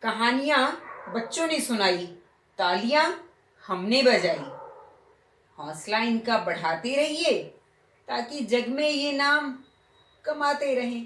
कहानियां बच्चों ने सुनाई, तालियां हमने बजाई। हौसला इनका बढ़ाते रहिए ताकि जग में ये नाम कमाते रहें।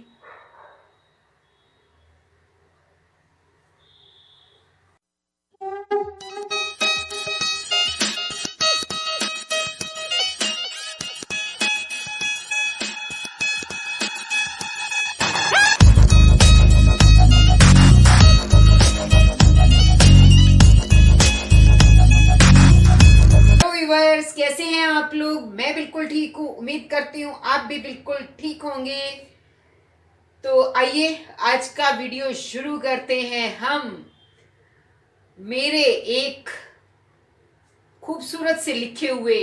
व्यूअर्स, कैसे हैं आप लोग? मैं बिल्कुल ठीक हूँ। उम्मीद करती हूँ आप भी बिल्कुल ठीक होंगे। तो आइए आज का वीडियो शुरू करते हैं हम मेरे एक खूबसूरत से लिखे हुए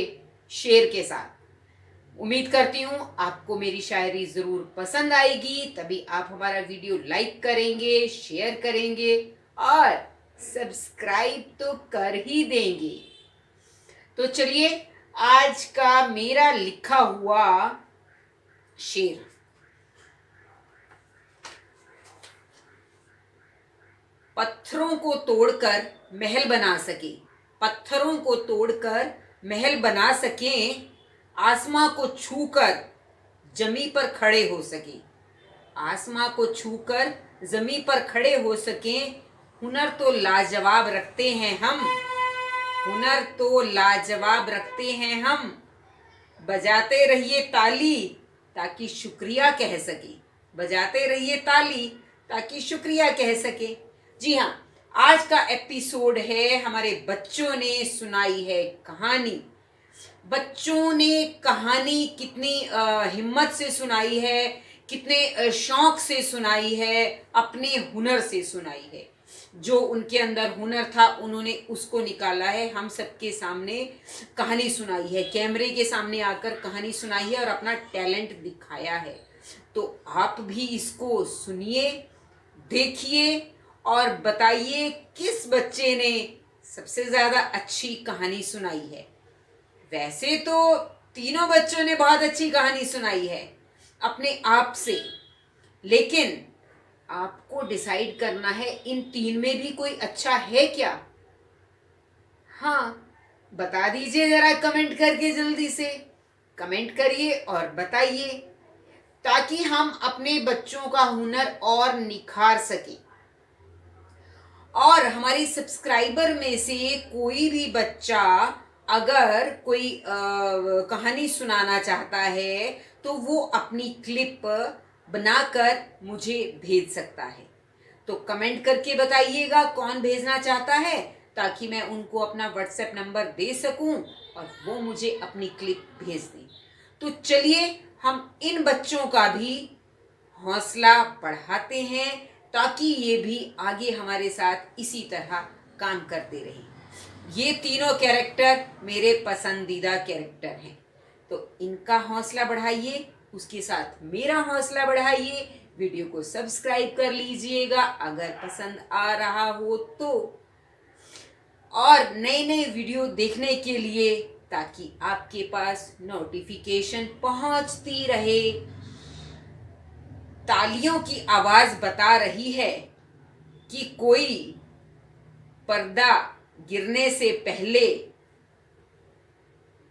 शेर के साथ। उम्मीद करती हूँ आपको मेरी शायरी ज़रूर पसंद आएगी, तभी आप हमारा वीडियो लाइक करेंगे, शेयर करेंगे और सब्सक्राइब तो कर ही देंगे। तो चलिए आज का मेरा लिखा हुआ शेर। पत्थरों को तोड़कर महल बना सके, पत्थरों को तोड़कर महल बना सकें, आसमां को छूकर जमी पर खड़े हो सके, आसमां को छूकर जमी पर खड़े हो सकें। हुनर तो लाजवाब रखते हैं हम, हुनर तो लाजवाब रखते हैं हम। बजाते रहिए ताली ताकि शुक्रिया कह सके, बजाते रहिए ताली ताकि शुक्रिया कह सके। जी हाँ, आज का एपिसोड है हमारे बच्चों ने सुनाई है कहानी। बच्चों ने कहानी कितनी हिम्मत से सुनाई है, कितने शौक से सुनाई है, अपने हुनर से सुनाई है। जो उनके अंदर हुनर था उन्होंने उसको निकाला है, हम सबके सामने कहानी सुनाई है, कैमरे के सामने आकर कहानी सुनाई है और अपना टैलेंट दिखाया है। तो आप भी इसको सुनिए, देखिए और बताइए किस बच्चे ने सबसे ज़्यादा अच्छी कहानी सुनाई है। वैसे तो तीनों बच्चों ने बहुत अच्छी कहानी सुनाई है अपने आप से, लेकिन आपको डिसाइड करना है इन तीन में भी कोई अच्छा है क्या। हाँ, बता दीजिए जरा कमेंट करके, जल्दी से कमेंट करिए और बताइए ताकि हम अपने बच्चों का हुनर और निखार सके। और हमारे सब्सक्राइबर में से कोई भी बच्चा अगर कोई कहानी सुनाना चाहता है तो वो अपनी क्लिप बनाकर मुझे भेज सकता है। तो कमेंट करके बताइएगा कौन भेजना चाहता है ताकि मैं उनको अपना व्हाट्सएप नंबर दे सकूं और वो मुझे अपनी क्लिप भेज दें। तो चलिए हम इन बच्चों का भी हौसला बढ़ाते हैं ताकि ये भी आगे हमारे साथ इसी तरह काम करते रहें। ये तीनों कैरेक्टर मेरे पसंदीदा कैरेक्टर हैं, तो इनका हौसला बढ़ाइए, उसके साथ मेरा हौसला बढ़ाइए। वीडियो को सब्सक्राइब कर लीजिएगा अगर पसंद आ रहा हो तो, और नए नए वीडियो देखने के लिए ताकि आपके पास नोटिफिकेशन पहुंचती रहे। तालियों की आवाज बता रही है कि कोई पर्दा गिरने से पहले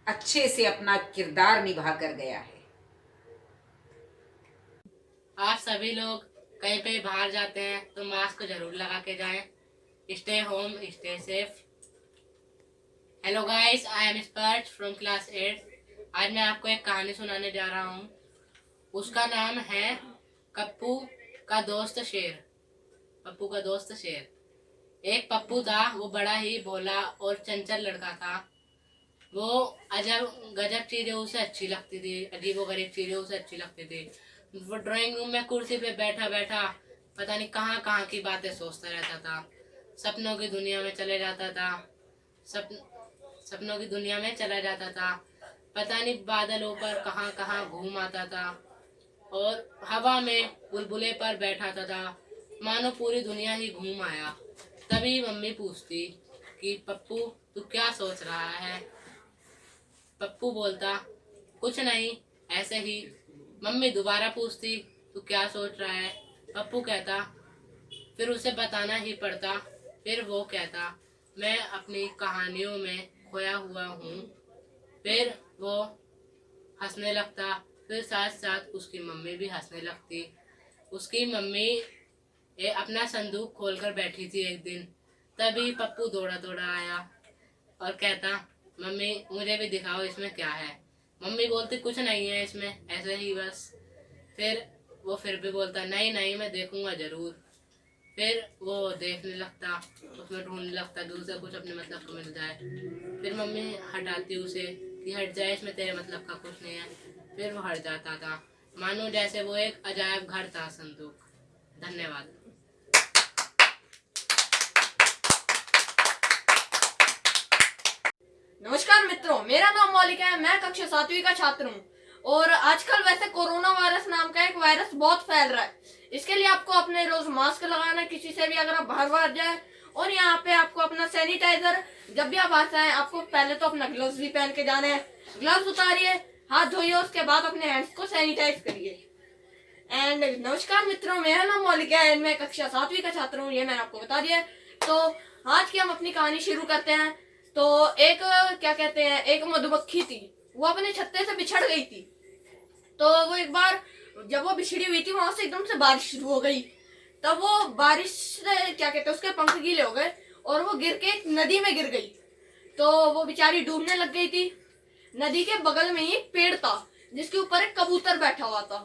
अच्छे से अपना किरदार निभा कर गया है। आप सभी लोग कहीं पे बाहर जाते हैं तो मास्क जरूर लगा के जाएं। Stay home, stay safe. Hello guys, I am स्पर्श फ्रॉम क्लास 8। आज मैं आपको एक कहानी सुनाने जा रहा हूँ। उसका नाम है पप्पू का दोस्त शेर। पप्पू का दोस्त शेर। एक पप्पू था, वो बड़ा ही भोला और चंचल लड़का था। वो अजब गजब चीजें उसे अच्छी लगती थी, अजीबो गरीब चीजें उसे अच्छी लगती थी। वो ड्राइंग रूम में कुर्सी पे बैठा बैठा पता नहीं कहाँ कहाँ की बातें सोचता रहता था। सपनों की दुनिया में चले जाता था। सपनों की दुनिया में चला जाता था। पता नहीं बादलों पर कहाँ कहाँ घूम आता था और हवा में बुलबुले पर बैठा था, मानो पूरी दुनिया ही घूम आया। तभी मम्मी पूछती कि पप्पू तू क्या सोच रहा है। पप्पू बोलता कुछ नहीं, ऐसे ही। मम्मी दोबारा पूछती तू क्या सोच रहा है। पप्पू कहता फिर उसे बताना ही पड़ता। फिर वो कहता मैं अपनी कहानियों में खोया हुआ हूँ। फिर वो हंसने लगता। फिर साथ साथ उसकी मम्मी भी हंसने लगती। उसकी मम्मी अपना संदूक खोलकर बैठी थी एक दिन। तभी पप्पू दौड़ा दौड़ा आया और कहता मम्मी मुझे भी दिखाओ इसमें क्या है। मम्मी बोलती कुछ नहीं है इसमें, ऐसे ही बस। फिर वो फिर भी बोलता नहीं नहीं मैं देखूंगा जरूर। फिर वो देखने लगता, उसमें ढूंढने लगता दूर से कुछ अपने मतलब को मिल जाए। फिर मम्मी हटाती उसे कि हट जाए, इसमें तेरे मतलब का कुछ नहीं है। फिर वो हट जाता था, मानो जैसे वो एक अजायब घर था संदूक। धन्यवाद। नमस्कार मित्रों, मेरा नाम मौलिक है। मैं कक्षा 7वीं का छात्र हूँ। और आजकल वैसे कोरोना वायरस नाम का एक वायरस बहुत फैल रहा है। इसके लिए आपको अपने रोज मास्क लगाना है, किसी से भी अगर आप बाहर जाए। और यहाँ पे आपको अपना सैनिटाइजर, जब भी आप आते हैं आपको पहले तो अपना ग्लव्स भी पहन के जाने हैं। ग्लव्स उतारिए, हाथ धोइए, उसके बाद अपने हैंड्स को सैनिटाइज करिए। एंड नमस्कार मित्रों, मेरा नाम मौलिक है। मैं कक्षा 7वीं का छात्र हूँ, ये मैंने आपको बता दिया है। तो आज की हम अपनी कहानी शुरू करते हैं। तो एक क्या कहते हैं, एक मधुमक्खी थी। वो अपने छत्ते से बिछड़ गई थी। तो वो एक बार जब वो बिछड़ी हुई थी, वहां से एकदम से बारिश शुरू हो गई। तब वो बारिश से क्या कहते हैं, उसके पंख गीले हो गए और वो गिर के एक नदी में गिर गई। तो वो बेचारी डूबने लग गई थी। नदी के बगल में ही एक पेड़ था जिसके ऊपर एक कबूतर बैठा हुआ था।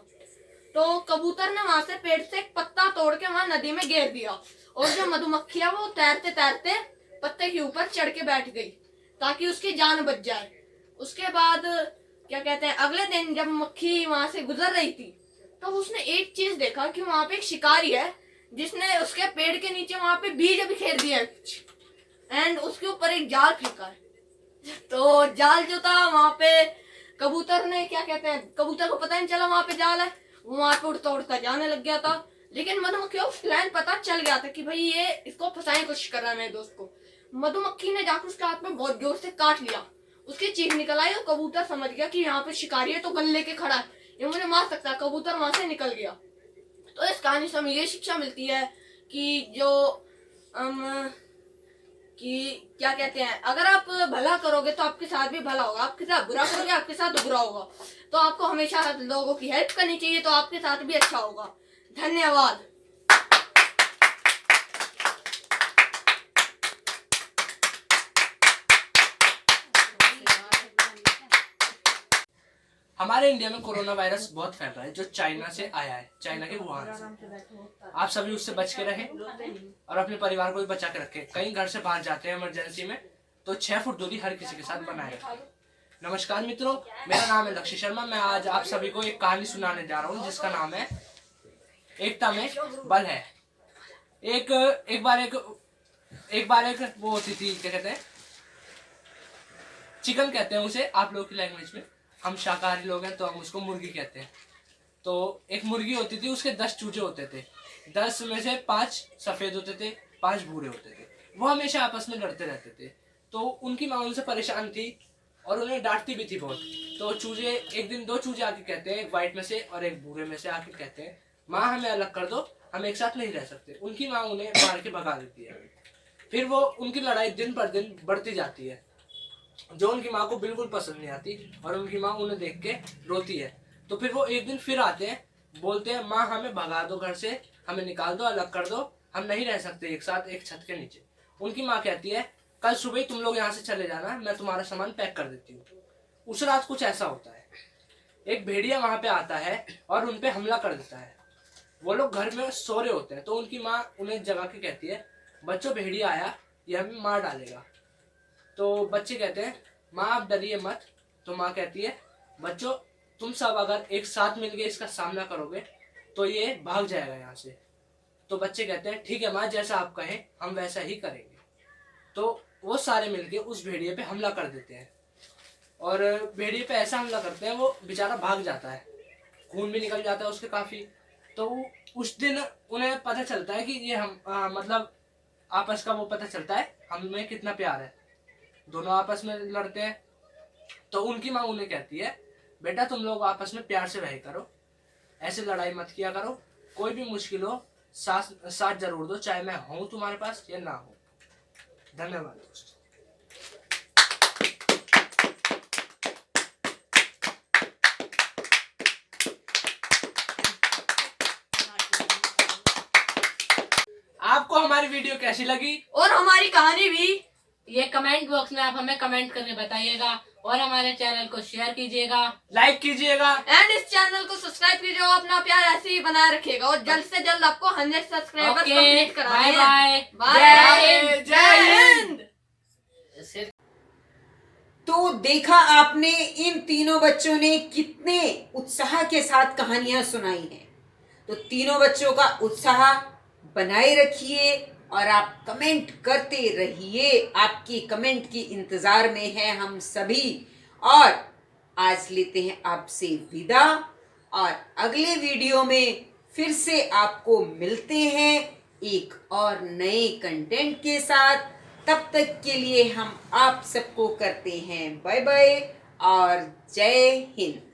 तो कबूतर ने वहां से पेड़ से एक पत्ता तोड़ के वहां नदी में गिर दिया। और जो मधुमक्खी है वो तैरते तैरते पत्ते के ऊपर चढ़ के बैठ गई ताकि उसकी जान बच जाए। उसके बाद क्या कहते हैं, अगले दिन जब मक्खी वहां से गुजर रही थी तो उसने एक चीज देखा कि वहां पे एक शिकारी है जिसने उसके पेड़ के नीचे वहां पे बीज बिखेर दिया है एंड उसके ऊपर एक जाल फेंका है। तो जाल जो था वहां पे कबूतर ने क्या कहते हैं, कबूतर को पता नहीं चला वहां पे जाल है। वो वहां पे उड़ता उड़ता जाने लग गया था। लेकिन मधुमक्खी को प्लान पता चल गया था कि भाई ये इसको फंसाने की कोशिश कर रहा है मेरे दोस्त को। मधुमक्खी ने जाकर उसके हाथ में बहुत जोर से काट लिया। उसकी चीख निकल आई और कबूतर समझ गया कि यहाँ पे शिकारी है तो गन लेके खड़ा है, ये मुझे मार सकता है। कबूतर वहां से निकल गया। तो इस कहानी से हमें ये शिक्षा मिलती है कि जो कि क्या कहते हैं, अगर आप भला करोगे तो आपके साथ भी भला होगा, आपके साथ बुरा करोगे आपके साथ बुरा होगा। तो आपको हमेशा लोगों की हेल्प करनी चाहिए, तो आपके साथ भी अच्छा होगा। धन्यवाद। हमारे इंडिया में कोरोना वायरस बहुत फैल रहा है जो चाइना से आया है, चाइना के वुहान से। आप सभी उससे बच के रहें और अपने परिवार को भी बचा के रखें। कहीं घर से बाहर जाते हैं इमरजेंसी में तो 6 फुट दूरी हर किसी के साथ बनाए रखें। नमस्कार मित्रों, मेरा नाम है लक्ष्य शर्मा। मैं आज आप सभी को एक कहानी सुनाने जा रहा हूँ जिसका नाम है एकता में बल है। एक बार एक वो होती थी, क्या कहते हैं, चिकन कहते हैं उसे आप लोगों की लैंग्वेज में। हम शाकाहारी लोग हैं तो हम उसको मुर्गी कहते हैं। तो एक मुर्गी होती थी, उसके 10 चूजे होते थे। 10 में से 5 सफेद होते थे, 5 भूरे होते थे। वो हमेशा आपस में लड़ते रहते थे। तो उनकी माँ उनसे परेशान थी और उन्हें डांटती भी थी बहुत। तो चूजे एक दिन 2 चूजे आके कहते हैं, एक व्हाइट में से और एक भूरे में से आके कहते हैं, माँ हमें अलग कर दो, हम एक साथ नहीं रह सकते। उनकी माँ उन्हें मार के भगा देती है। फिर वो उनकी लड़ाई दिन पर दिन बढ़ती जाती है जो उनकी माँ को बिल्कुल पसंद नहीं आती और उनकी माँ उन्हें देख के रोती है। तो फिर वो एक दिन फिर आते हैं, बोलते हैं माँ हमें भगा दो घर से, हमें निकाल दो, अलग कर दो, हम नहीं रह सकते एक साथ एक छत के नीचे। उनकी माँ कहती है कल सुबह ही तुम लोग यहाँ से चले जाना, मैं तुम्हारा सामान पैक कर देती हूँ। उस रात कुछ ऐसा होता है, एक भेड़िया वहां पे आता है और उनपे हमला कर देता है। वो लोग घर में सो रहे होते हैं। तो उनकी माँ उन्हें जगा के कहती है बच्चों भेड़िया आया, ये हमें मार डालेगा। तो बच्चे कहते हैं माँ आप डरिए मत। तो माँ कहती है बच्चों तुम सब अगर एक साथ मिलके इसका सामना करोगे तो ये भाग जाएगा यहाँ से। तो बच्चे कहते हैं ठीक है माँ, जैसा आप कहें हम वैसा ही करेंगे। तो वो सारे मिलके उस भेड़िए पे हमला कर देते हैं और भेड़िए पे ऐसा हमला करते हैं वो बेचारा भाग जाता है, खून भी निकल जाता है उसके काफी। तो उस दिन उन्हें पता चलता है कि ये हम मतलब आपस का वो पता चलता है हमें कितना प्यार है। दोनों आपस में लड़ते हैं। तो उनकी माँ उन्हें कहती है बेटा तुम लोग आपस में प्यार से रहे करो, ऐसे लड़ाई मत किया करो, कोई भी मुश्किल हो साथ साथ जरूर दो, चाहे मैं हूं तुम्हारे पास या ना हूं। धन्यवाद दोस्त। आपको हमारी वीडियो कैसी लगी और हमारी कहानी भी ये कमेंट बॉक्स में आप हमें कमेंट करके बताइएगा और हमारे चैनल को शेयर कीजिएगा, लाइक कीजिएगा एंड इस चैनल को सब्सक्राइब कीजिएगा। अपना प्यार ऐसे ही बनाए रखिएगा और जल्द से जल्द आपको 100 सब्सक्राइबर्स ओके, कंप्लीट कराने बाय हैं। बाय। बाय जय हिंद। तो देखा आपने, इन तीनों बच्चों ने कितने उत्साह के साथ कहानियां सुनाई हैं। तो तीनों बच्चों का उत्साह बनाए रखिए और आप कमेंट करते रहिए। आपकी कमेंट की इंतजार में है हम सभी। और आज लेते हैं आपसे विदा और अगले वीडियो में फिर से आपको मिलते हैं एक और नए कंटेंट के साथ। तब तक के लिए हम आप सबको करते हैं बाय बाय और जय हिंद।